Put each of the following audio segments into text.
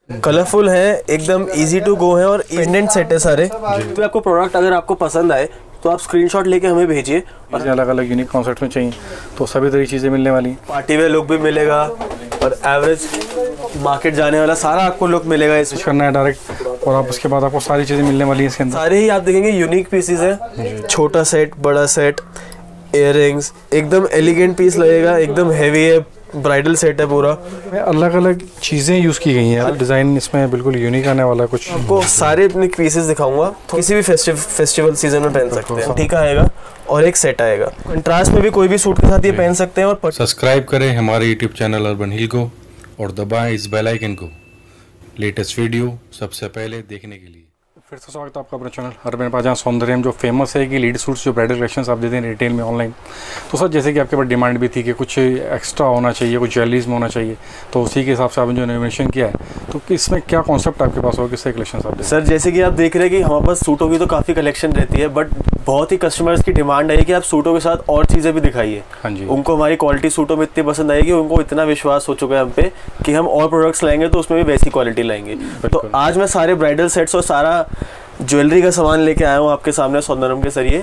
Colourful है, एकदम easy to go है और पेंडेंट सेट है सारे। तो आपको प्रोडक्ट अगर आपको पसंद आए तो आप स्क्रीनशॉट लेके हमें भेजिए। और अलग अलग यूनिक कॉन्सेप्ट में चाहिए तो सभी तरह की चीज़ें मिलने वाली। पार्टी वेयर लुक भी मिलेगा और एवरेज मार्केट जाने वाला सारा आपको लुक मिलेगा। इसमें करना है डायरेक्ट और आप उसके बाद आपको सारी चीज़ें मिलने वाली है इसके अंदर। सारे ही आप देखेंगे यूनिक पीसेस है, छोटा सेट, बड़ा सेट, इयररिंग्स, एकदम एलिगेंट पीस लगेगा, एकदम हैवी है, ब्राइडल सेट है पूरा। अलग अलग चीज़ें यूज़ की गई हैं, डिज़ाइन इसमें बिल्कुल यूनिक आने वाला है। कुछ आपको सारे अपने पीसेस दिखाऊंगा, किसी भी फेस्टिवल सीजन में पहन सकते हैं। ठीक आएगा और एक सेट आएगा, कंट्रास्ट में भी कोई भी सूट के साथ ये पहन सकते हैं। और सब्सक्राइब करें हमारे यूट्यूब चैनल अर्बन हिल को और दबाएं इस बेल आइकन को लेटेस्ट वीडियो सबसे पहले देखने के लिए। फिर से स्वागत है आपका अपने चैनल अर्बन पाजामा सौंदर्यम, जो फेमस है कि लेडी सूट्स जो ब्राइडल कलेक्शंस आप देते हैं रिटेल में ऑनलाइन। तो सर जैसे कि आपके पास डिमांड भी थी कि कुछ एक्स्ट्रा होना चाहिए, कुछ ज्वेलरीज में होना चाहिए, तो उसी के हिसाब से आपने जो इनोवेशन किया है, तो इसमें क्या कॉन्सेप्ट आपके पास होगा, किससे कलेक्शन आप? सर जैसे कि आप देख रहे हैं कि हमारे पास सूटों की तो काफ़ी कलेक्शन रहती है, बट बहुत ही कस्टमर्स की डिमांड है कि आप सूटों के साथ और चीज़ें भी दिखाइए। हाँ जी, उनको हमारी क्वालिटी सूटों में इतनी पसंद आएगी, उनको इतना विश्वास हो चुका है हम पे कि हम और प्रोडक्ट्स लाएंगे तो उसमें भी वैसी क्वालिटी लाएंगे। तो आज मैं सारे ब्राइडल सेट्स और सारा ज्वेलरी का सामान लेके आया हूँ आपके सामने सौंदर्यम के जरिए,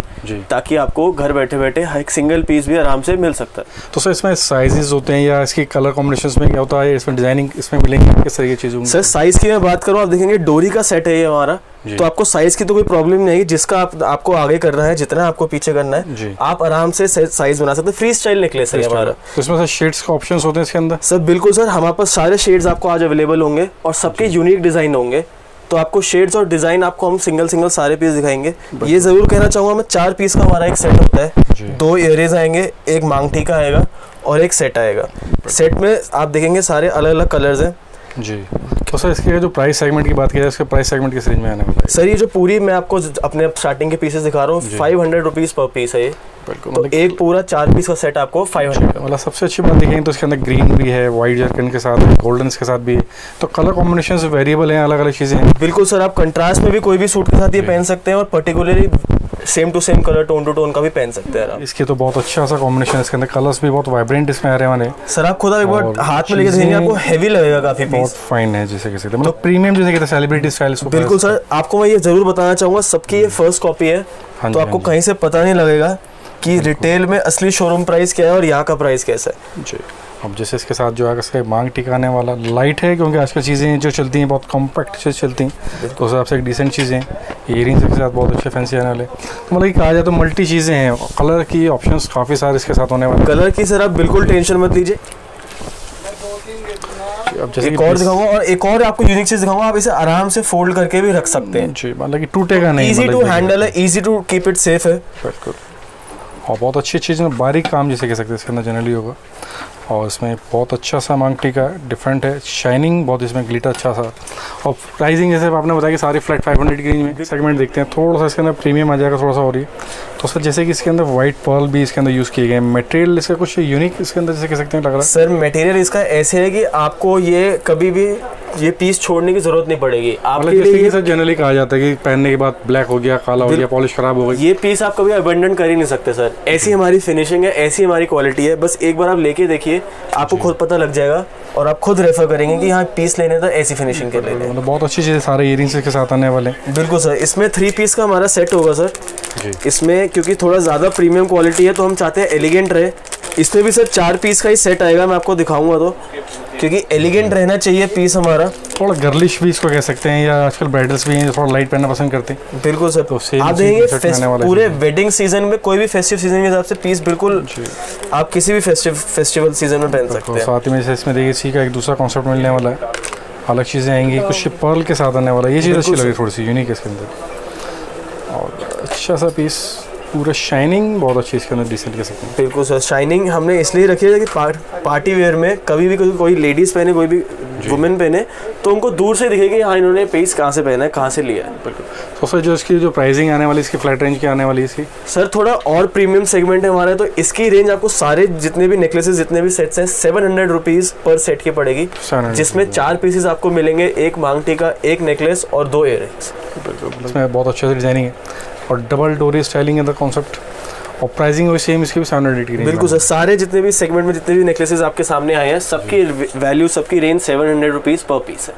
ताकि आपको घर बैठे बैठे एक सिंगल पीस भी आराम से मिल सकता है। तो सर इसमें साइजेस होते हैं या इसकी कलर कॉम्बिनेशंस में क्या होता है, इसमें डिजाइनिंग इसमें मिलेंगे किस तरह की चीज़ों? सर साइज की मैं बात करूँ, आप देखेंगे डोरी का सेट है ये हमारा, तो आपको साइज की तो कोई प्रॉब्लम नहीं है। जिसका आपको आगे करना है, जितना आपको पीछे करना है, आप आराम से साइज बना सकते हैं। फ्री स्टाइल नेकलेस है हमारा। तो इसमें सर शेड्स का ऑप्शंस होते हैं इसके अंदर? सर बिल्कुल सर, हमारे पास सारे शेड्स आपको आज अवेलेबल होंगे और सबके यूनिक डिजाइन होंगे। तो आपको शेड्स और डिजाइन आपको हम सिंगल सारे पीस दिखाएंगे। ये जरूर कहना चाहूँगा मैं, 4 पीस का हमारा एक सेट होता है। 2 इयररिंग्स आएंगे, एक मांग टीका आएगा और एक सेट आएगा। सेट में आप देखेंगे सारे अलग अलग कलर्स हैं जी। तो सर इसके जो प्राइस सेगमेंट की बात की जाए, इसके प्राइस सेगमेंट किस रेंज में आने वाला है? सर ये जो पूरी मैं आपको अपने स्टार्टिंग के पीसेस दिखा रहा हूँ, 500 रुपीज़ पर पीस है ये। तो एक पूरा 4 पीस का सेट आपको 500 का। मतलब सबसे अच्छी बात देखें तो इसके अंदर ग्रीन भी है, वाइट जर्कन के साथ, गोल्डन के साथ भी है। तो कलर कॉम्बिनेशन वेरिएबल हैं, अलग अलग चीज़ें हैं। बिल्कुल सर, आप कंट्रास्ट में भी कोई भी सूट के साथ ये पहन सकते हैं और particularly same to same colour, tone to tone का भी पहन सकते हैं। इसके तो बहुत अच्छा सा कॉम्बिनेशन है, इसके अंदर कलर्स भी बहुत वाइब्रेंट इसमें आ रहे हैं। सर आप खुद एक बार हाथ में लेके देखेंगे, आपको हेवी लगेगा काफी, बहुत फाइन है जैसे कि मतलब प्रीमियम जैसे कहते हैं, सेलिब्रिटी स्टाइल। बिल्कुल सर, आपको मैं ये जरूर बताना चाहूँगा, सबकी ये फर्स्ट कॉपी है, तो आपको कहीं से पता नहीं लगेगा कि रिटेल में असली शोरूम प्राइस क्या है और यहाँ का प्राइस कैसा है जी। अब जैसे इसके साथ जो है इसका मांग टिकाने वाला लाइट है, क्योंकि आजकल चीज़ें जो चलती हैं बहुत कॉम्पैक्ट से चलती हैं, तो उस हिसाब से एक डिसेंट चीज़ें। इयरिंग्स के साथ बहुत अच्छे फैंसी आने वाले, तो मतलब कहा जाए तो मल्टी चीज़ें हैं। कलर की ऑप्शंस काफ़ी सारे इसके साथ होने वाले। कलर की सर आप बिल्कुल टेंशन मत लीजिए। अब जैसे एक और दिखाऊंगा और एक और आपको यूनिक चीज़ दिखाऊंगा, आप इसे आराम से फोल्ड करके भी रख सकते हैं जी, मतलब कि टूटेगा नहीं। इजी टू हैंडल है, easy to keep it safe है। बिल्कुल, और बहुत अच्छी चीज़ में बारीक काम जैसे कह सकते हैं इसके अंदर जनरली होगा। और इसमें बहुत अच्छा सा मांग टीका डिफरेंट है, शाइनिंग बहुत इसमें ग्लिटर अच्छा सा। और प्राइसिंग जैसे आपने बताया कि सारी फ्लैट 500 की रेंज में सेगमेंट देखते हैं, थोड़ा सा इसके अंदर प्रीमियम आ जाएगा थोड़ा सा। और ये तो सर जैसे कि इसके अंदर वाइट पर्ल भी इसके अंदर यूज़ किए गए। मटेरियल इसका कुछ यूनिक इसके अंदर जैसे कह सकते हैं लग रहा है? सर मटेरियल इसका ऐसे है कि आपको ये कभी भी ये पीस छोड़ने की जरूरत नहीं पड़ेगी आपके लिए। सर जनरली कहा जाता है कि पहनने के बाद ब्लैक हो गया, काला हो गया, पॉलिश खराब हो गई, ये पीस आप कभी अबंडन कर ही नहीं सकते सर। ऐसी हमारी फिनिशिंग है, ऐसी हमारी क्वालिटी है। बस एक बार आप लेके देखिए, आपको खुद पता लग जाएगा और आप खुद रेफर करेंगे कि हाँ पीस लेने तो ऐसी फिनिशिंग के लेने। मतलब बहुत अच्छी चीज़, सारे इयरिंग्स के साथ आने वाले। बिल्कुल सर, इसमें 3 पीस का हमारा सेट होगा सर। इसमें क्योंकि थोड़ा ज़्यादा प्रीमियम क्वालिटी है तो हम चाहते हैं एलिगेंट रहे। इसमें भी सर 4 पीस का ही सेट आएगा, मैं आपको दिखाऊंगा तो, क्योंकि एलिगेंट रहना चाहिए पीस हमारा। थोड़ा गर्लिश भी इसको कह सकते हैं, या आजकल ब्राइडल्स भी हैं जो थोड़ा लाइट पहनना पसंद करते हैं। बिल्कुल सर, तो आप देखेंगे पूरे वेडिंग सीजन में, कोई भी फेस्टिव सीजन के हिसाब से पीस बिल्कुल आप किसी भी फेस्टिवल सीजन में पहन सकते हैं। साथ में इसमें देखिए सी का एक दूसरा कॉन्सेप्ट मिलने वाला है, अलग चीज़ें आएंगी, कुछ पर्ल के साथ आने वाला है। ये चीज़ अच्छी लगी, थोड़ी सी यूनिक है इसके अंदर। और अच्छा सा पीस, पूरा शाइनिंग बहुत अच्छी इसके अंदर डिसेंट कह सकते हैं। बिल्कुल सर, शाइनिंग हमने इसलिए रखी है कि पार्टी वेयर में कभी भी कोई लेडीज़ पहने, कोई भी वुमेन पहने, तो उनको दूर से दिखेगी हाँ इन्होंने पीस कहाँ से पहना है, कहाँ से लिया है। बिल्कुल। तो सर जो इसकी जो प्राइसिंग आने वाली, इसकी फ्लैट रेंज क्या आने वाली इसकी? सर थोड़ा और प्रीमियम सेगमेंट है हमारा, तो इसकी रेंज आपको सारे जितने भी नेकलेसेस, जितने भी सेट्स हैं, 700 रुपीज़ पर सेट की पड़ेगी, जिसमें 4 पीसेस आपको मिलेंगे, एक मांग टीका, एक नेकलेस और 2 इयररिंग्स। इसमें बहुत अच्छे से डिजाइनिंग है और डबल डोरी स्टाइलिंग है द कॉन्सेप्ट। और प्राइसिंग भी सेम इसकी भी 780 की रेंज। बिल्कुल सर, सारे जितने भी सेगमेंट में जितने भी नेकलेसेस आपके सामने आए हैं सबकी वैल्यू, सबकी रेंज 700 रुपीज़ पर पीस है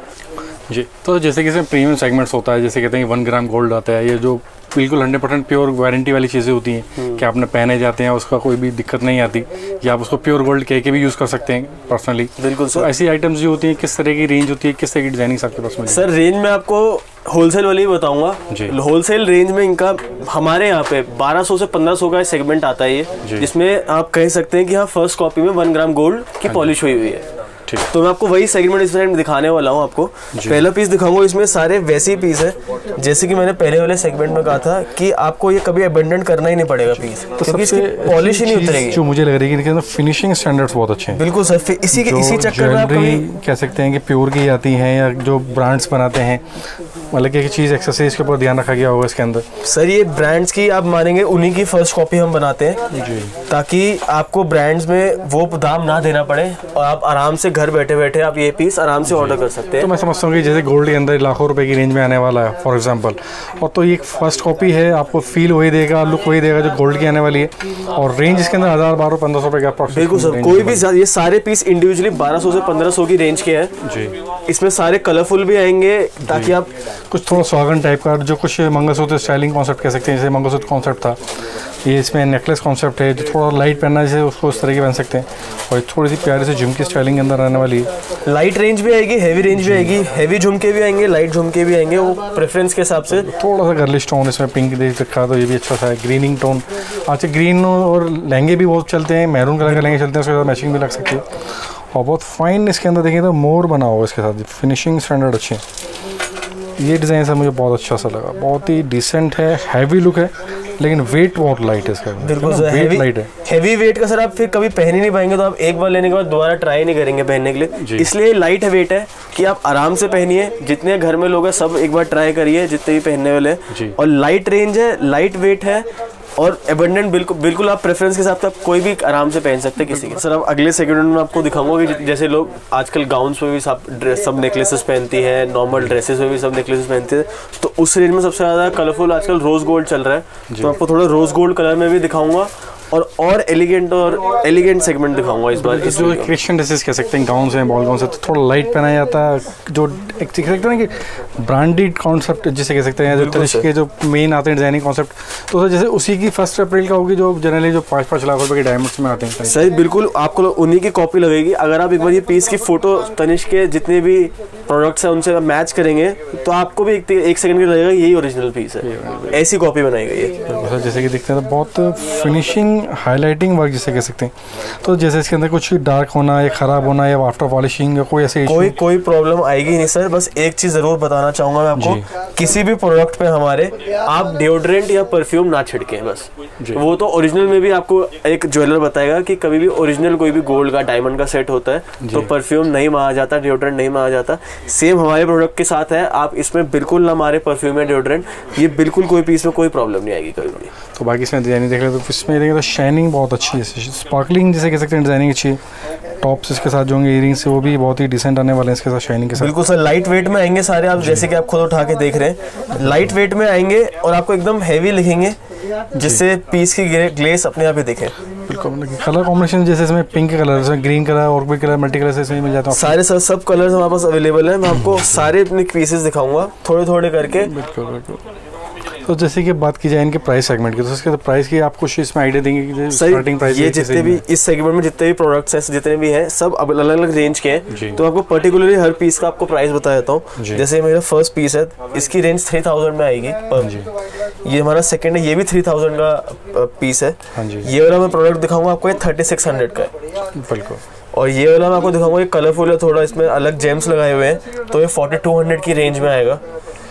जी। तो जैसे कि इसमें प्रीमियम सेगमेंट्स होता है, जैसे कहते हैं कि 1 ग्राम गोल्ड आता है, ये जो बिल्कुल 100% प्योर वारंटी वाली चीज़ें होती हैं कि आपने पहने जाते हैं उसका कोई भी दिक्कत नहीं आती, या आप उसको प्योर गोल्ड कह के भी यूज़ कर सकते हैं पर्सनली। बिल्कुल सर। तो ऐसी आइटम्स जो होती हैं किस तरह की रेंज होती है, किस तरह की डिजाइनिंग आपके पास में? सर रेंज में आपको होलसेल वाली ही बताऊंगा जी। होलसेल रेंज में इनका हमारे यहाँ पे 1200 से 1500 का सेगमेंट आता है ये, जिसमें आप कह सकते हैं कि हाँ फर्स्ट कॉपी में 1 ग्राम गोल्ड की पॉलिश हुई हुई है। ठीक। तो मैं आपको वही सेगमेंट इस टाइम दिखाने वाला हूँ आपको। पहला पीस दिखाऊंगा, इसमें सारे वैसे ही पीस है जैसे कि मैंने पहले वाले सेगमेंट में कहा था कि आपको ये कभी अबेंडन करना ही नहीं पड़ेगा पीस, तो क्योंकि इसकी पॉलिश ही नहीं उतरेगी। जो मुझे लग रही है कि फिनिशिंग स्टैंडर्ड्स बहुत अच्छे हैं। बिल्कुल सर, इसी चक्कर में आप कह सकते हैं कि प्योर की आती हैं, या जो ब्रांड्स बनाते हैं, मतलब कि एक चीज़ एक्सेसरीज के ऊपर ध्यान रखा गया होगा इसके अंदर। सर ये ब्रांड्स की आप मानेंगे उन्हीं की फर्स्ट कॉपी हम बनाते हैं जी, ताकि आपको ब्रांड्स में वो दाम ना देना पड़े और आप आराम से घर बैठे बैठे आप ये पीस आराम से ऑर्डर कर सकते हैं। तो मैं समझता हूँ कि जैसे गोल्ड के अंदर लाखों रुपए की रेंज में आने वाला है फॉर एग्जांपल, और तो ये फर्स्ट कॉपी है, आपको फील वही देगा, लुक वही देगा जो गोल्ड की आने वाली है, और रेंज इसके अंदर 1000, 1200, 1500 रुपए का। बिल्कुल सर, कोई भी ये सारे पीस इंडिविजुअली 1200 से 1500 की रेंज के हैं जी। इसमें सारे कलरफुल भी आएंगे ताकि आप कुछ थोड़ा स्वागन टाइप का, जो कुछ मंगलसूत्र स्टाइलिंग कॉन्सेप्ट कह सकते हैं, जैसे मंगलसूत्र कॉन्सेप्ट था, ये इसमें नेकलेस कॉन्सेप्ट है, जो थोड़ा लाइट पहनना जैसे उसको उस तरह की पहन सकते हैं, और थोड़ी सी प्यारी से झुमकी स्टाइलिंग के अंदर आने वाली है। लाइट रेंज भी आएगी, हैवी रेंज भी आएगी, हैवी झुमके भी आएंगे, लाइट झुमके भी आएंगे, वो प्रेफरेंस के हिसाब से। थोड़ा सा गर्लिश टोन इसमें पिंक देख रखा तो ये भी अच्छा सा है, ग्रीनिंग टोन। अच्छा, ग्रीन और लहंगे भी बहुत चलते हैं, मैरून कलर के लहंगे चलते हैं, उसके साथ मैचिंग भी लग सकती है, और बहुत फाइन इसके अंदर देखिए तो मोर बना हुआ इसके साथ, फिनिशिंग स्टैंडर्ड अच्छे हैं। ये डिज़ाइन सर मुझे बहुत अच्छा सा लगा, बहुत ही डिसेंट है, हैवी लुक है, लेकिन वेट बहुत लाइट है इसका। बिल्कुल सर, वेट लाइट है, हैवी वेट का सर आप फिर कभी पहन ही नहीं पाएंगे, तो आप एक बार लेने के बाद दोबारा ट्राई नहीं करेंगे पहनने के लिए, इसलिए लाइट वेट है कि आप आराम से पहनिए, जितने घर में लोग हैं सब एक बार ट्राई करिए, जितने भी पहनने वाले हैं, और लाइट रेंज है, लाइट वेट है, और एबंडेंट बिल्कुल आप प्रेफरेंस के हिसाब से आप कोई भी आराम से पहन सकते हैं किसी के। सर अब अगले सेगमेंट में आपको दिखाऊंगा कि जैसे लोग आजकल गाउन्स में भी सब नेकलेसेस पहनती हैं, नॉर्मल ड्रेसेस में भी सब नेकलेसेस पहनते हैं, तो उस रेंज में सबसे ज़्यादा कलरफुल आजकल रोज़ गोल्ड चल रहा है, तो आपको थोड़ा रोज़ गोल्ड कलर में भी दिखाऊंगा, और एलिगेंट सेगमेंट दिखाऊंगा इस बार। जो क्रिश्चियन ड्रेसेस कह सकते हैं, गाउन हैं, बॉल गाउन से, तो थोड़ा लाइट पहना जाता है, जो एक कह सकते हैं कि ब्रांडेड कॉन्सेप्ट जिसे कह सकते हैं, जो तनिष्क के जो मेन आते हैं डिजाइनिंग कॉन्सेप्ट, तो सर जैसे उसी की 1 अप्रैल का होगी, जो जनरली जो 5-5 लाख रुपए के डायमंड्स में आते हैं। सही, बिल्कुल आपको उन्हीं की कॉपी लगेगी। अगर आप एक बार ये पीस की फोटो तनिष्क के जितने भी प्रोडक्ट्स हैं उनसे मैच करेंगे तो आपको भी एक सेकंड का लगेगा यही ओरिजिनल पीस है, ऐसी कॉपी बनाई गई है। जैसे कि दिखते हैं तो बहुत फिनिशिंग हाईलाइटिंग वर्क जिसे कह सकते हैं, तो जैसे इसके अंदर कुछ डार्क होना या खराब होना या आफ्टर पॉलिशिंग या कोई ऐसे कोई प्रॉब्लम आएगी नहीं सर। बस एक चीज जरूर बताना चाहूंगा मैं आपको, किसी भी प्रोडक्ट पे हमारे आप डिओड्रेंट या परफ्यूम ना छिड़कें बस। वो तो ओरिजिनल में भी आपको एक ज्वेलर बताएगा कि कभी भी ओरिजिनल कोई भी गोल्ड का डायमंड का सेट होता है तो परफ्यूम नहीं मारा जाता, डिओड्रेंट नहीं मारा जाता। सेम हमारे प्रोडक्ट के साथ है, आप इसमें बिल्कुल ना मारे परफ्यूम या डिओड्रेंट, ये बिल्कुल कोई पीस में कोई प्रॉब्लम नहीं आएगी कभी भी। तो बाकी इसमें डिजाइनिंग देख ले तो इसमें देखें तो शाइनिंग बहुत अच्छी है, स्पार्कलिंग जिसे कह सकते हैं, डिजाइनिंग अच्छी है। टॉप्स इसके साथ जो होंगे इयरिंग्स से वो भी बहुत ही डिसेंट आने वाले हैं इसके साथ शाइनिंग के साथ। बिल्कुल सर, लाइट वेट में आएंगे सारे, आप जैसे कि आप खुद उठा के देख रहे हैं, लाइट वेट में आएंगे और आपको एकदम हैवी लिखेंगे जिससे पीस की ग्लेस अपने आप ही दिखे। बिल्कुल, कलर कॉम्बिनेशन जैसे इसमें पिंक कलर, इसमें ग्रीन कलर और भी कलर, मल्टी कलर से मिल जाता है सारे सर, सब कलर्स हमारे पास अवेलेबल है। मैं आपको सारे अपने पीसेस दिखाऊंगा थोड़े थोड़े करके। बिल्कुल। तो जैसे कि बात की जाए इनके प्राइस सेगमेंट की, तो इसके प्राइस की आप कुछ इसमें आइडिया देंगे कि स्टार्टिंग प्राइस ये जितने भी इस सेगमेंट में जितने भी प्रोडक्ट्स हैं, जितने भी हैं, सब अलग अलग रेंज के हैं। तो आपको पर्टिकुलरली हर पीस का आपको प्राइस बता देता हूँ। जैसे मेरा फर्स्ट पीस है, इसकी रेंज 3000 में आएगी पर। ये हमारा सेकंड है, ये भी 3000 का पीस है। ये वाला मैं प्रोडक्ट दिखाऊंगा आपको, ये 3600 का है। बिल्कुल। और ये वाला मैं आपको दिखाऊंगा, ये कलरफुल है थोड़ा, इसमें अलग जेम्स लगाए हुए हैं, तो ये 4200 की रेंज में आएगा।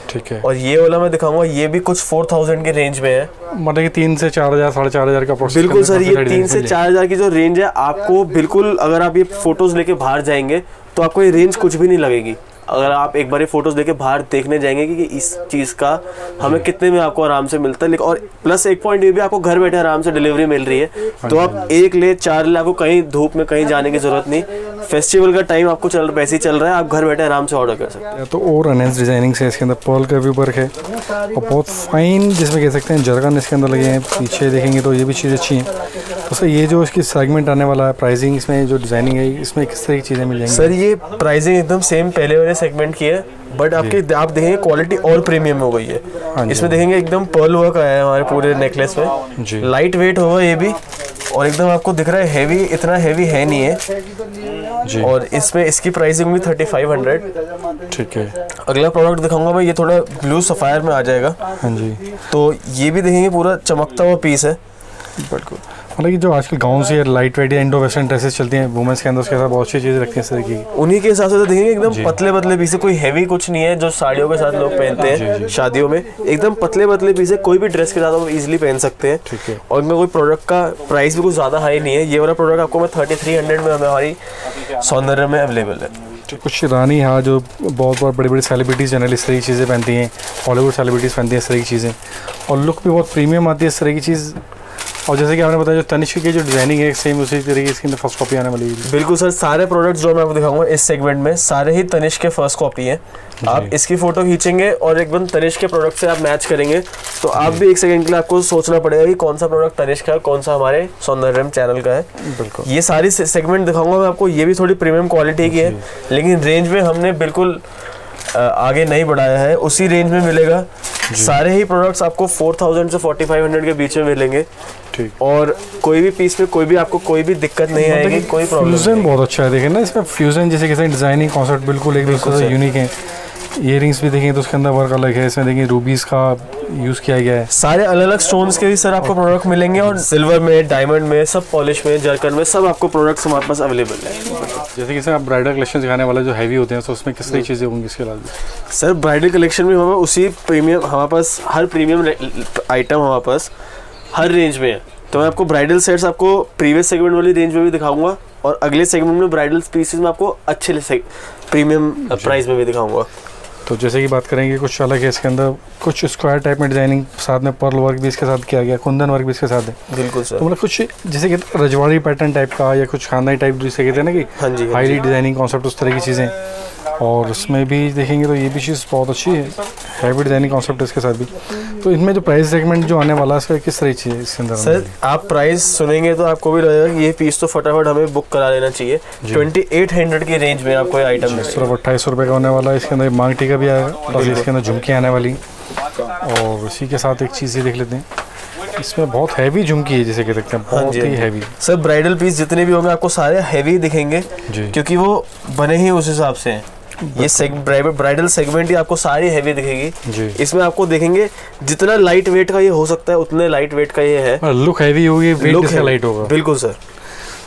ठीक है। और ये वाला मैं दिखाऊंगा, ये भी कुछ 4000 के रेंज में है, मतलब कि 3 से 4000, 4500 का प्रोसेस। बिल्कुल सर, ये 3 से 4000 की जो रेंज है आपको बिल्कुल, अगर आप ये फोटोज लेके बाहर जाएंगे तो आपको ये रेंज कुछ भी नहीं लगेगी। अगर आप एक बार ये फोटोज देके बाहर देखने जाएंगे कि इस चीज़ का हमें कितने में आपको आराम से मिलता है। लेकिन और प्लस एक पॉइंट ये भी, आपको घर बैठे आराम से डिलीवरी मिल रही है, तो आप 1 ले 4 ले, आपको कहीं धूप में कहीं जाने की जरूरत नहीं। फेस्टिवल का टाइम आपको वैसे ही चल रहा है, आप घर बैठे आराम से ऑर्डर कर सकते हैं। तो और एनहेंस डिजाइनिंग से इसके अंदर पर्ल का भी वर्क है और बहुत फाइन जिसमें कह सकते हैं जरगन इसके अंदर लगे हैं। पीछे देखेंगे तो ये भी चीज़ अच्छी है। तो सर ये जो इसकी सेगमेंट आने वाला है, प्राइसिंग इसमें जो डिजाइनिंग है इसमें किस तरह की चीज़ें मिल जाएंगी? सर ये प्राइसिंग एकदम सेम पहले वाले सेगमेंट की है, बट आपकी आप देखेंगे क्वालिटी और प्रीमियम हो गई है। इसमें देखेंगे एकदम पर्ल वर्क आया है हमारे पूरे नेकलेस में, लाइट वेट होगा ये भी, और एकदम आपको दिख रहा है हैवी, इतना हैवी है नहीं है जी। और इसमें इसकी प्राइसिंग भी 3500। ठीक है। अगला प्रोडक्ट दिखाऊंगा मैं, ये थोड़ा ब्लू सफायर में आ जाएगा। हाँ जी। तो ये भी देखेंगे पूरा चमकता हुआ पीस है। बिल्कुल, मतलब कि जो आजकल गाउन से लाइट वेट या इंडो वेस्टर्न ड्रेसेस चलती हैं वुमेन्स के अंदर, उसके साथ बहुत सी चीज़ें रखती हैं इस तरह की, उन्हीं के हिसाब से तो देखेंगे एकदम पतले पतले पीस है, कोई हैवी कुछ नहीं है जो साड़ियों के साथ लोग पहनते हैं शादियों में। एकदम पतले पतले पीस है, कोई भी ड्रेस के साथ आप इजीली पहन सकते हैं। ठीक है। और इनमें कोई प्रोडक्ट का प्राइस भी कुछ ज़्यादा हाई नहीं है। ये वाला प्रोडक्ट आपको मैं 3300 में हमारी सौंदर्य में अवेलेबल है। कुछ रानी हाँ जो बहुत बड़ी बड़ी सेलिब्रिटीज़ जनरली इस तरह की चीज़ें पहनती हैं, हॉलीवुड सेलिब्रिटीज़ पहनती हैं इस तरह की चीज़ें, और लुक भी बहुत प्रीमियम आती है इस तरह की चीज़। और जैसे कि आपने बताया जो तनिष्क की जो डिजाइनिंग है सेम उसी तरीके इसके अंदर फर्स्ट कॉपी आने वाली है। बिल्कुल सर, सारे प्रोडक्ट्स जो मैं आपको दिखाऊंगा इस सेगमेंट में सारे ही तनिष्क के फर्स्ट कॉपी हैं। आप इसकी फोटो खींचेंगे और एकदम तनिष्क के प्रोडक्ट से आप मैच करेंगे, तो आप भी एक सेकंड के लिए आपको सोचना पड़ेगा कि कौन सा प्रोडक्ट तनिष्क का है, कौन सा हमारे सौंदर्यम चैनल का है। बिल्कुल। ये सारी सेगमेंट दिखाऊंगा मैं आपको, ये भी थोड़ी प्रीमियम क्वालिटी की है, लेकिन रेंज में हमने बिल्कुल आगे नहीं बढ़ाया है, उसी रेंज में मिलेगा। सारे ही प्रोडक्ट्स आपको 4000 से 4500 के बीच में मिलेंगे। ठीक। और कोई भी पीस में आपको कोई भी दिक्कत नहीं आएगी, कोई प्रॉब्लम नहीं। फ्यूजन बहुत अच्छा है, देखें ना इसमें फ्यूजन जैसे कैसे डिजाइनिंग कॉन्सेप्ट बिल्कुल एक दूसरे से यूनिक है। ईयरिंग्स भी देखें तो उसके अंदर वर्क अलग है, इसमें देखिए रूबीज का यूज़ किया गया है। सारे अलग अलग स्टोन्स के भी सर आपको प्रोडक्ट मिलेंगे, और सिल्वर में, डायमंड में, सब पॉलिश में, जर्कन में, सब आपको प्रोडक्ट्स हमारे पास अवेलेबल है। जैसे कि सर आप ब्राइडल कलेक्शन दिखाने वाले जो हैवी होते हैं, तो उसमें किस तरह की चीज़ें होंगी इसके अलावा? सर ब्राइडल कलेक्शन में हमारे उसी प्रीमियम, हमारे पास हर प्रीमियम आइटम हमारे पास हर रेंज में है। तो मैं आपको ब्राइडल सेट्स आपको प्रीवियस सेगमेंट वाली रेंज में भी दिखाऊंगा, और अगले सेगमेंट में ब्राइडल पीसेस में आपको अच्छे प्रीमियम प्राइस में भी दिखाऊंगा। तो जैसे कि बात करेंगे कुछ अलग है इसके अंदर, कुछ स्क्वायर टाइप में डिजाइनिंग, साथ में पर्ल वर्क भी इसके साथ किया गया, कुंदन वर्क भी इसके साथ है। बिल्कुल सर। तो मतलब कुछ जैसे कि रजवाड़ी पैटर्न टाइप का या कुछ खानदानी टाइप जिसे कहते हैं ना कि हाँ जी, हाईली डिजाइनिंग कॉन्सेप्ट, उस तरह की चीज़ें। और उसमें भी देखेंगे तो ये भी चीज़ बहुत अच्छी है, हैवी डिजाइनिंग कॉन्सेप्ट इसके साथ भी। तो इनमें जो प्राइस सेगमेंट जो आने वाला है इसका किस तरह की चीज़ है इसके अंदर? सर आप प्राइस सुनेंगे तो आपको भी लगेगा कि ये पीस तो फटाफट हमें बुक करा लेना चाहिए। 2800 की रेंज में आपको ये आइटम मिलेगा। सिर्फ 2800 रुपये का होने वाला है। इसके अंदर मांग टीका भी आएगा, और इसके अंदर झुमकी आने वाली, और उसी के साथ एक चीज़ ये देख लेते हैं, इसमें बहुत हैवी झुमकी है जिसे कह सकते हैं, बहुत ही हैवी। सर ब्राइडल पीस जितने भी होंगे आपको सारे हैवी दिखेंगे, क्योंकि वो बने ही उस हिसाब से हैं। ये ब्राइडल सेगमेंट ही आपको सारी हैवी दिखेगी। इसमें आपको देखेंगे जितना लाइट वेट का ये हो सकता है उतने लाइट वेट का ये है। लुक हैवी होगी, वेट इसका लाइट होगा। बिल्कुल सर,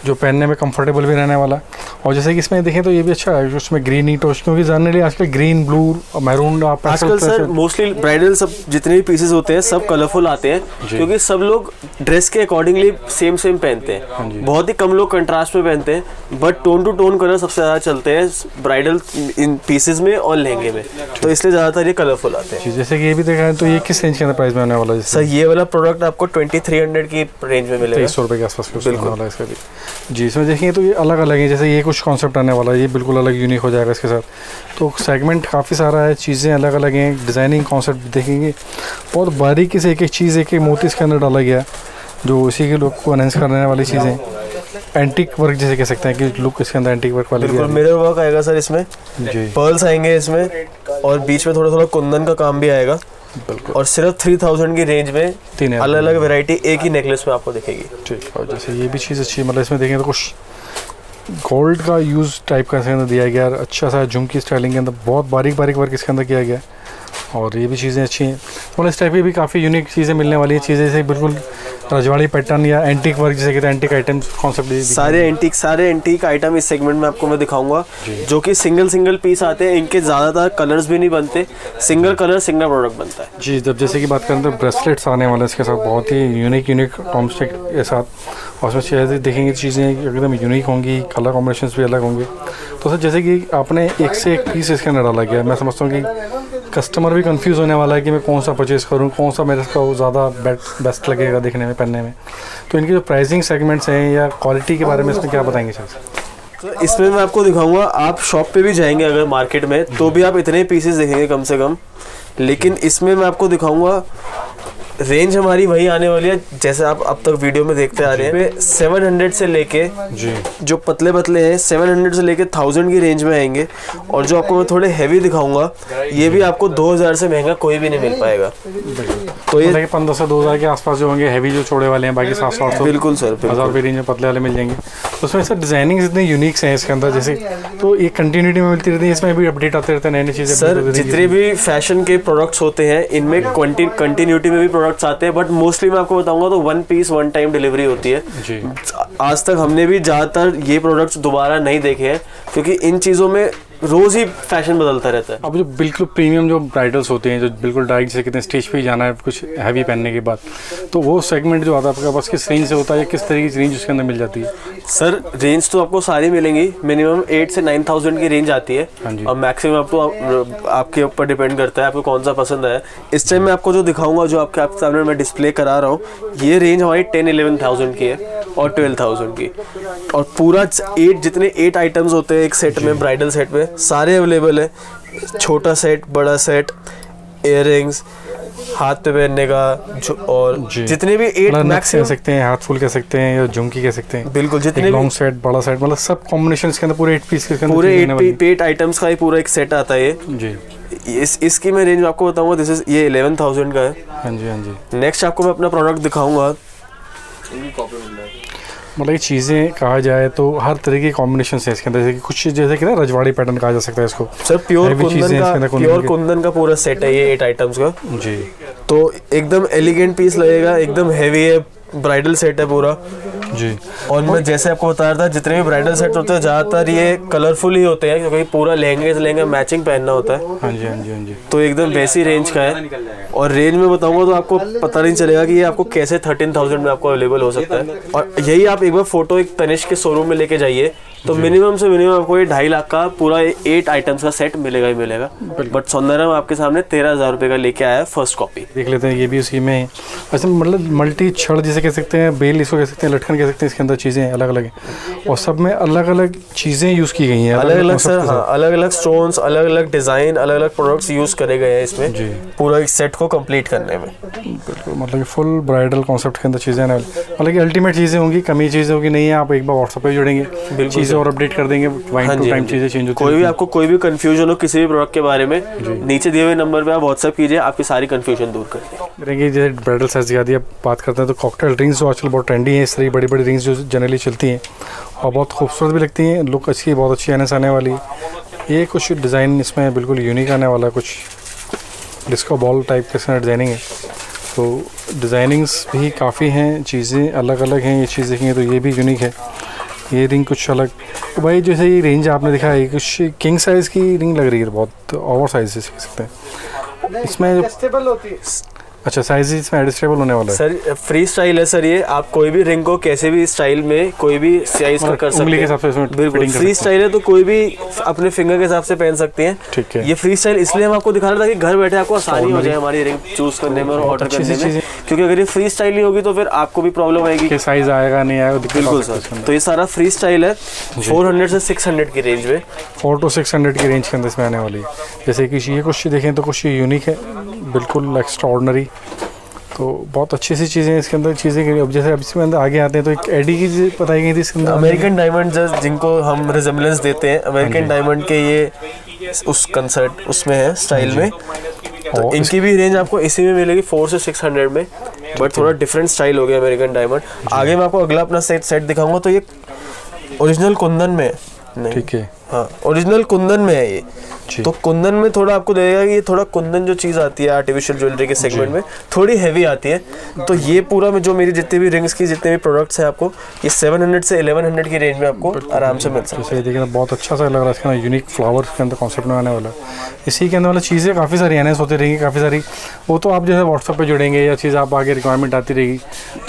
जो पहनने में कंफर्टेबल भी रहने वाला। और जैसे कि इसमें देखें तो ये भी अच्छा है, उसमें ग्रीन ही टोस्ट, क्योंकि जानने लिए आजकल ग्रीन, ब्लू, मैरून आप आजकल सर मोस्टली ब्राइडल सब जितने भी पीसेस होते हैं सब कलरफुल आते हैं, क्योंकि सब लोग ड्रेस के अकॉर्डिंगली सेम पहनते हैं। बहुत ही कम लोग कंट्रास्ट में पहनते हैं, but tone to tone colour सबसे ज़्यादा चलते हैं ब्राइडल इन पीसेस में और लहंगे में, तो इसलिए ज़्यादातर ये कलरफुल आते हैं। जैसे कि ये भी देखा है, तो ये किस रेंज के अंदर प्राइस में आने वाला है? सर ये वाला प्रोडक्ट आपको 2300 की रेंज में मिलेगा, 2300 रुपये के आसपास वाला इसका भी जी। इसमें देखिए तो ये अलग अलग है, जैसे ये कुछ कॉन्सेप्ट आने वाला है, ये बिल्कुल अलग यूनिक हो जाएगा इसके साथ। तो सेगमेंट काफ़ी सारा है, चीज़ें अलग अलग हैं, डिज़ाइनिंग कॉन्सेप्ट देखेंगे बहुत बारीकी से, एक एक चीज़ एक एक मोती इसके अंदर डाला गया, जो उसी के लुक को एनहेंस करने वाली चीज़ें। एंटीक वर्क जैसे कह सकते हैं कि लुक इसके अंदर एंटीक वर्क वाली, बिल्कुल मिरर वर्क आएगा सर इसमें जी, पर्ल्स आएंगे इसमें, और बीच में थोड़ा थोड़ा कुंदन का काम भी आएगा। बिल्कुल। और सिर्फ 3000 की रेंज में 3 अलग अलग वैरायटी एक ही नेकलेस में आपको दिखेगी। ठीक। और जैसे ये भी चीज़ अच्छी है, मतलब इसमें देखें तो कुछ गोल्ड का यूज़ टाइप का इसके अंदर दिया गया है, अच्छा सा झुमकी स्टाइलिंग के अंदर बहुत बारीक बारीक वर्क इसके अंदर किया गया है, और ये भी चीज़ें अच्छी हैं। मतलब इस टाइप की भी काफ़ी यूनिक चीज़ें मिलने वाली हैं, चीज़ें जैसे बिल्कुल रजवाड़ी पैटर्न या एंटीक वर्क जिसे कहते हैं, एंटीक आइटम कॉन्सेप्ट। सारे एंटीक आइटम इस सेगमेंट में आपको मैं दिखाऊंगा, जो कि सिंगल पीस आते हैं। इनके ज़्यादातर कलर्स भी नहीं बनते, सिंगल कलर सिंगल प्रोडक्ट बनता है जी। जब जैसे कि बात करें तो ब्रेसलेट्स आने वाले हैं इसके साथ, बहुत ही यूनिक कॉन्सेप्ट के साथ, और उसमें चीज़ें देखेंगे चीज़ें एकदम यूनिक होंगी, कलर कॉम्बिनेशंस भी अलग होंगे। तो सर जैसे कि आपने एक से एक पीस इसके अंदर डाला गया, मैं समझता हूँ कि कस्टमर भी कंफ्यूज होने वाला है कि मैं कौन सा परचेज़ करूँ, कौन सा मेरे को ज़्यादा बेस्ट लगेगा देखने में, पहनने में। तो इनकी जो प्राइसिंग सेगमेंट्स हैं या क्वालिटी के बारे में इसमें क्या बताएंगे सर? तो इसमें मैं आपको दिखाऊंगा, आप शॉप पे भी जाएंगे अगर मार्केट में तो भी आप इतने पीसेस देखेंगे कम से कम, लेकिन इसमें मैं आपको दिखाऊंगा रेंज हमारी वही आने वाली है जैसे आप अब तक वीडियो में देखते आ रहे हैं। 700 से लेके जी जो पतले पतले हैं 700 से लेके 1000 की रेंज में आएंगे, और जो आपको मैं थोड़े हैवी दिखाऊंगा ये भी आपको 2000 से महंगा कोई भी नहीं मिल पाएगा। तो ये 1500 से 2000 के आसपास जो होंगे हैवी जो छोड़े वाले हैं, बाकी 700-800 बिल्कुल सर 1000 रुपये रेंज में पतले वाले मिल जाएंगे। तो उसमें सर डिजाइनिंग इतने यूनिक्स हैं इसके अंदर, जैसे तो ये कंटिन्यूटी में मिलती रहती है, इसमें भी अपडेट आते रहते हैं नई नई चीज़ें। सर जितने भी फैशन के प्रोडक्ट्स होते हैं इनमें कंटिन्यूटी में भी प्रोडक्ट्स आते हैं, बट मोस्टली मैं आपको बताऊंगा तो 1 पीस 1 टाइम डिलीवरी होती है जी। आज तक हमने भी ज़्यादातर ये प्रोडक्ट्स दोबारा नहीं देखे हैं, क्योंकि इन चीज़ों में रोज़ ही फैशन बदलता रहता है। अब जो बिल्कुल प्रीमियम जो ब्राइडल्स होते हैं, जो बिल्कुल डायरेक्ट जैसे कितने स्टेज पे ही जाना है कुछ हैवी पहनने के बाद, तो वो सेगमेंट जो आता है आपके पास किस रेंज से होता है या किस तरीके की रेंज उसके अंदर मिल जाती है? सर रेंज तो आपको सारी मिलेंगी, मिनिमम 8 से 9000 की रेंज आती है, और मैक्सिमम आपके ऊपर डिपेंड करता है आपको कौन सा पसंद है। इस टाइम मैं आपको जो दिखाऊंगा, जो आपके सामने मैं डिस्प्ले करा रहा हूँ, ये रेंज हमारी 10-11,000 की है और 12,000 की, और पूरा 8 आइटम्स होते हैं एक सेट में, ब्राइडल सेट में सारे अवेलेबल है। छोटा सेट, बड़ा सेट, इयररिंग्स, हाथ पे पहनने का, और जितने भी 8 मैक्स कह सकते हैं, हाथ फुल कह सकते हैं या झुमकी कह सकते हैं, बिल्कुल जितने लॉन्ग सेट, बड़ा सेट, मतलब सब कॉम्बिनेशन के अंदर पूरे 8 पीस के अंदर पूरे 8 आइटम्स का ही पूरा एक सेट आता है जी। इसकी मैं रेंज आपको बताऊंगा, दिस इज ये 11,000 का है। हाँ जी, हाँ जी। नेक्स्ट आपको मैं अपना प्रोडक्ट दिखाऊंगा। मतलब ये चीज़ें कहा जाए तो हर तरह की कॉम्बिनेशन है इसके अंदर, जैसे कि कुछ जैसे कि ना रजवाड़ी पैटर्न कहा जा सकता है इसको। सर प्योर कुंदन का पूरा सेट है ये 8 आइटम्स का जी। तो एकदम एलिगेंट पीस लगेगा, एकदम हैवी है, ब्राइडल सेट है पूरा जी। और मैं जैसे आपको बता रहा था जितने भी ब्राइडल सेट होते हैं ज़्यादातर ये कलरफुल ही होते हैं, क्योंकि पूरा लहंगे से लहंगा मैचिंग पहनना होता है। हाँ जी, हाँ जी, हाँ जी। तो एकदम वैसी रेंज का है, और रेंज में बताऊंगा तो आपको पता नहीं चलेगा कि ये आपको कैसे 13,000 में आपको अवेलेबल हो सकता है। और यही आप एक बार फोटो एक तनिष्क के शोरूम में लेके जाइए तो मिनिमम से मिनिमम आपको ये 2.5 लाख का पूरा 8 आइटम्स का सेट मिलेगा ही मिलेगा। बट सौंदर्यम आपके सामने 13,000 रुपये का लेके आया है फर्स्ट कॉपी। देख लेते हैं ये भी उसी में ऐसे मतलब मल्टी छड़ जिसे कह सकते हैं, बेल इसको कह सकते हैं, लटकन कह सकते हैं, इसके अंदर चीज़ें अलग अलग हैं और सब में अलग अलग चीज़ें यूज़ की गई हैं, अलग अलग सर। हाँ, अलग अलग स्टोन्स, अलग अलग डिज़ाइन, अलग अलग प्रोडक्ट्स यूज़ करे गए हैं इसमें जी, पूरा एक सेट को कंप्लीट करने में। बिल्कुल, मतलब फुल ब्राइडल कॉन्सेप्ट के अंदर चीज़ें मतलब कि अल्टीमेट चीज़ें होंगी, कमी चीज़ें होगी नहीं है। आप एक बार व्हाट्सएप पे जुड़ेंगे, चीज़ें और अपडेट कर देंगे, चीज़ें चेंज होती कोई भी आपको कोई भी कंफ्यूजन हो किसी भी प्रोडक्ट के बारे में, नीचे दिए हुए नंबर पे आप व्हाट्सएप कीजिए, आपकी सारी कंफ्यूजन दूर कर देंगे। जैसे ब्राइडल सेट्स दिखा दिया, बात करते हैं तो कॉकटेल रिंग्स जो आजकल बहुत ट्रेंडी हैं, इस तरह बड़ी बड़ी रिंग्स जो जनरली चलती हैं और बहुत खूबसूरत भी लगती हैं, लुक अच्छी बहुत अच्छी आने वाली। ये कुछ डिज़ाइन इसमें बिल्कुल यूनिक आने वाला, कुछ डिस्को बॉल टाइप के डिज़ाइनिंग है, तो डिज़ाइनिंग्स भी काफ़ी हैं, चीज़ें अलग अलग हैं। ये चीज़ देखेंगे तो ये भी यूनिक है, ये रिंग कुछ अलग। तो भाई जैसे ये रेंज आपने दिखाया है कुछ किंग साइज़ की रिंग लग रही है, बहुत ओवर साइज से कह सकते हैं इसमें एडजस्टेबल होती है। अच्छा, साइज इसमें एडजस्टेबल होने वाला है सर, फ्री स्टाइल है सर ये, आप कोई भी रिंग को कैसे भी स्टाइल में कोई भी साइज का कर सकते हैं, के हिसाब से बिल्कुल फ्री स्टाइल है, तो कोई भी अपने फिंगर के हिसाब से पहन सकते हैं। ठीक है, ये फ्री स्टाइल इसलिए हम आपको दिखा रहे थे कि घर बैठे आपको आसानी हो जाए हमारी रिंग चूज करने में और ऑर्डर करने में, क्योंकि अगर ये फ्री स्टाइल नहीं होगी तो फिर आपको भी प्रॉब्लम आएगी कि साइज आएगा नहीं आएगा। बिल्कुल सर, तो ये सारा फ्री स्टाइल है 400 से 600 की रेंज में, 400 से 600 की रेंज के अंदर इसमें आने वाली है। जैसे कि ये कुछ देखें तो कुछ यूनिक है, बिल्कुल एक्स्ट्रा ऑर्डिनरी, तो बहुत अच्छी सी चीज़ें इसके अंदर चीज़ें। अब जैसे अब इसमें अंदर आगे आते हैं तो एक एडी की बताई गई थी इसके अंदर, अमेरिकन डायमंड जिनको हम रिजेम्बलेंस देते हैं अमेरिकन डायमंड के, ये उस कंसर्ट उसमें है स्टाइल में, तो इनकी भी रेंज आपको इसी में मिलेगी 400 से 600 में, बट थोड़ा डिफरेंट स्टाइल हो गया अमेरिकन डायमंड। आगे मैं आपको अगला अपना सेट दिखाऊंगा, तो ये ओरिजिनल कुंदन में ठीक है, हाँ, ओरिजिनल कुंदन में है ये। तो कुंदन में थोड़ा आपको लगेगा कि ये थोड़ा कुंदन जो चीज़ आती है आर्टिफिशियल ज्वेलरी के सेगमेंट में थोड़ी हैवी आती है। तो ये पूरा में जो मेरी जितने भी रिंग्स की जितने भी प्रोडक्ट्स हैं आपको ये 700 से 1100 की रेंज में आपको आराम से मिल सकता है। देखिए बहुत अच्छा सा लग रहा है इसका यूनिक फ्लावर के अंदर कॉन्सेप्ट में आने वाला। इसी के अंदर वाला चीज़ें काफ़ी सारी एनहेंस होती रहेंगी, काफ़ी सारी। वो तो आप जैसे व्हाट्सएप पे जुड़ेंगे या चीज़ आप आगे रिक्वायरमेंट आती रहेगी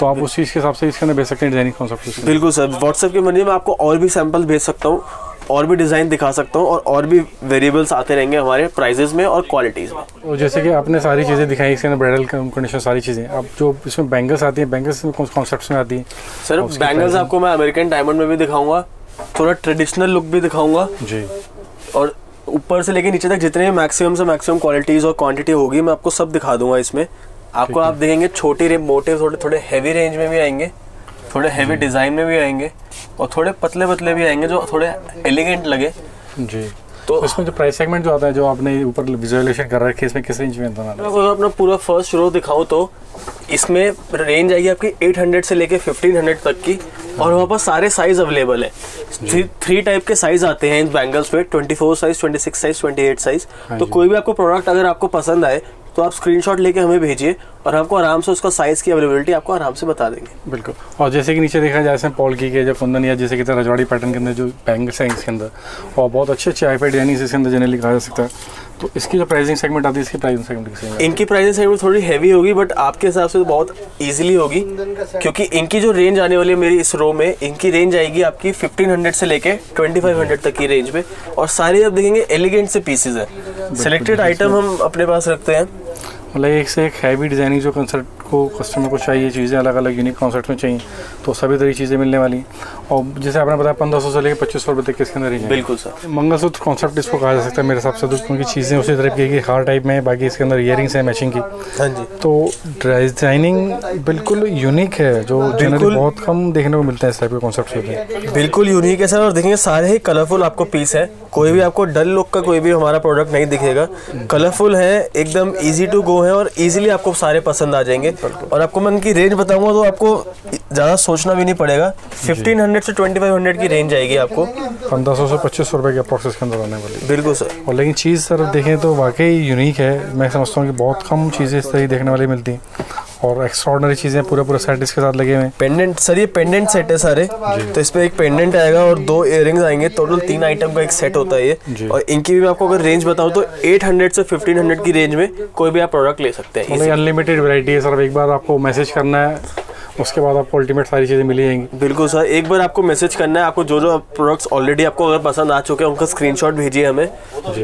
तो आप उस चीज़ के हिसाब से इसके अंदर भेज सकते हैं डिजाइनिंग कॉन्सेप्ट। बिल्कुल सर, व्हाट्सएप के मर्जी में आपको और भी सैंपल भेज सकता हूँ, और भी डिज़ाइन दिखा सकता हूँ और भी वेरिएबल्स आते रहेंगे हमारे प्राइजेस में और क्वालिटीज़ में। और जैसे कि आपने सारी चीज़ें दिखाई इसके अंदर ब्राइडल कंडीशन सारी चीज़ें, अब जो इसमें बैंगल्स आती हैं बैंगल्स में कौन से कॉन्सेप्ट्स में आती हैं? सर बैंगल्स आपको मैं अमेरिकन डायमंड में भी दिखाऊंगा, थोड़ा ट्रेडिशनल लुक भी दिखाऊंगा जी, और ऊपर से लेके नीचे तक जितने मैक्सिमम से मैक्सिमम क्वालिटीज़ और क्वांटिटी होगी मैं आपको सब दिखा दूंगा इसमें। आपको आप देखेंगे छोटी रेंज मोटे थोड़े हैवी रेंज में भी आएंगे, थोड़े हैवी डिज़ाइन में भी आएंगे और थोड़े पतले पतले भी आएंगे जो थोड़े एलिगेंट लगे जी। तो इसमें जो प्राइस सेगमेंट जो आता है जो आपने ऊपर विजुअलाइजेशन कर रखी है इसमें किस रेंज में बनाना है? अगर अपना पूरा फर्स्ट रो दिखाऊं तो इसमें रेंज आएगी आपकी 800 से लेके 1500 तक की, और वहाँ पर सारे साइज अवेलेबल है। 3 टाइप के साइज आते हैं इन बैंगल्स में, 24 साइज, 26 साइज, 28 साइज। तो कोई भी आपको प्रोडक्ट अगर आपको पसंद आए तो आप स्क्रीनशॉट लेके हमें भेजिए और आपको आराम से उसका साइज़ की अवेलेबिलिटी आपको आराम से बता देंगे। बिल्कुल। और जैसे कि नीचे देखा जाए इसमें पॉल की के जो कुंदन या जैसे कि रजवाड़ी पैटर्न के अंदर जो बैंगल्स हैं इसके अंदर, और बहुत अच्छे अच्छे हाई-फाई डिजाइनिंग इसके अंदर जनरली कहा जा सकता है। तो इसकी जो प्राइसिंग सेगमेंट आती है इसकी प्राइसिंग सेगमेंट किस है? इनकी प्राइसिंग सेगमेंट थोड़ी हैवी होगी बट आपके हिसाब से तो बहुत ईजिली होगी, क्योंकि इनकी जो रेंज आने वाली है मेरी इस रो में, इनकी रेंज आएगी आपकी 1500 से लेके 2500 तक की रेंज में, और सारे आप देखेंगे एलिगेंट से पीसेज है। सिलेक्टेड आइटम हम अपने पास रखते हैं, मतलब एक से एक हैवी डिजाइनिंग जो कंसेप्ट को कस्टमर को चाहिए, चीज़ें अलग अलग यूनिक कॉन्सेप्ट में चाहिए तो सभी तरह की चीज़ें मिलने वाली। और जैसे आपने बताया 1500 से लेकर 2500 रुपये तक के इसके अंदर ही। बिल्कुल सर। मंगलसूत्र कॉन्सेप्ट इसको कहा जा सकता है मेरे हिसाब से, तो क्योंकि चीज़ें उसी तरह की हार टाइप में, बाकी इसके अंदर इयरिंग्स हैं मैचिंग की। हाँ जी। तो डिजाइनिंग बिल्कुल यूनिक है जो जनरली बहुत कम देखने को मिलता है इस टाइप के कॉन्सेप्ट होते हैं। बिल्कुल यूनिक है सर, और देखेंगे सारे ही कलरफुल आपको पीस है, कोई भी आपको डल लुक का कोई भी हमारा प्रोडक्ट नहीं दिखेगा। कलरफुल है, एकदम ईजी टू गो है और ईजिली आपको सारे पसंद आ जाएंगे। और आपको मैं इनकी रेंज बताऊंगा तो आपको ज़्यादा सोचना भी नहीं पड़ेगा, 1500 से 2500 की रेंज आएगी आपको। 1500 से 2500 रुपये के प्रोसेस के अंदर आने वाली। बिल्कुल सर। और लेकिन चीज़ सर देखें तो वाकई यूनिक है। मैं समझता हूँ कि बहुत कम चीज़ें इस तरह देखने वाली मिलती हैं और एक्स्ट्राऑर्डिनरी चीज़ें पूरा सेट इसके साथ लगे हुए हैं। पेंडेंट सर, ये पेंडेंट सेट है सारे, तो इस पे एक पेंडेंट आएगा और 2 इयररिंग्स आएंगे, टोटल 3 आइटम का एक सेट होता है ये। और इनकी भी मैं आपको अगर रेंज बताऊं तो 800 से 1500 की रेंज में कोई भी आप प्रोडक्ट ले सकते हैं। अनलिमिटेड वैरायटी है सर, एक बार आपको मैसेज करना है उसके बाद आपको अल्टीमेट सारी चीज़ें मिली जाएंगी। बिल्कुल सर, एक बार आपको मैसेज करना है, आपको जो प्रोडक्ट्स ऑलरेडी आपको अगर पसंद आ चुके हैं उनका स्क्रीनशॉट भेजिए हमें,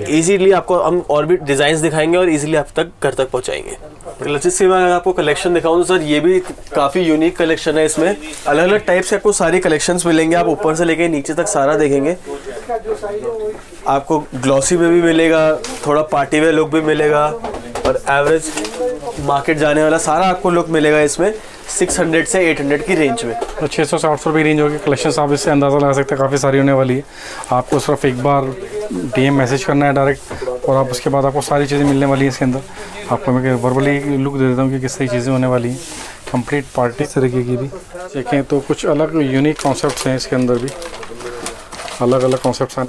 इजीली आपको हम और भी डिजाइन दिखाएंगे और इजीली आप तक घर तक पहुंचाएंगे। क्लचेस के बाद अगर आपको कलेक्शन दिखाऊं तो सर ये भी काफ़ी यूनिक कलेक्शन है। इसमें अलग अलग टाइप से आपको सारी कलेक्शंस मिलेंगे, आप ऊपर से लेके नीचे तक सारा देखेंगे। आपको ग्लॉसी में भी मिलेगा, थोड़ा पार्टी वेयर लुक भी मिलेगा और एवरेज मार्केट जाने वाला सारा आपको लुक मिलेगा इसमें 600 से 800 की रेंज में। तो 600 से 800 रुपये रेंज होगी। कलेक्शन आप इससे अंदाज़ा लगा सकते हैं काफ़ी सारी होने वाली है। आपको सिर्फ एक बार DM मैसेज करना है डायरेक्ट, और आप उसके बाद आपको सारी चीज़ें मिलने वाली हैं इसके अंदर। आपको मैं वर्बली लुक दे देता हूँ कि किस तरह चीज़ें होने वाली हैं। कंप्लीट पार्टी इस तरीके की भी देखें तो कुछ अलग यूनिक कॉन्सेप्ट्स हैं इसके अंदर भी, अलग अलग कॉन्सेप्ट्स हैं।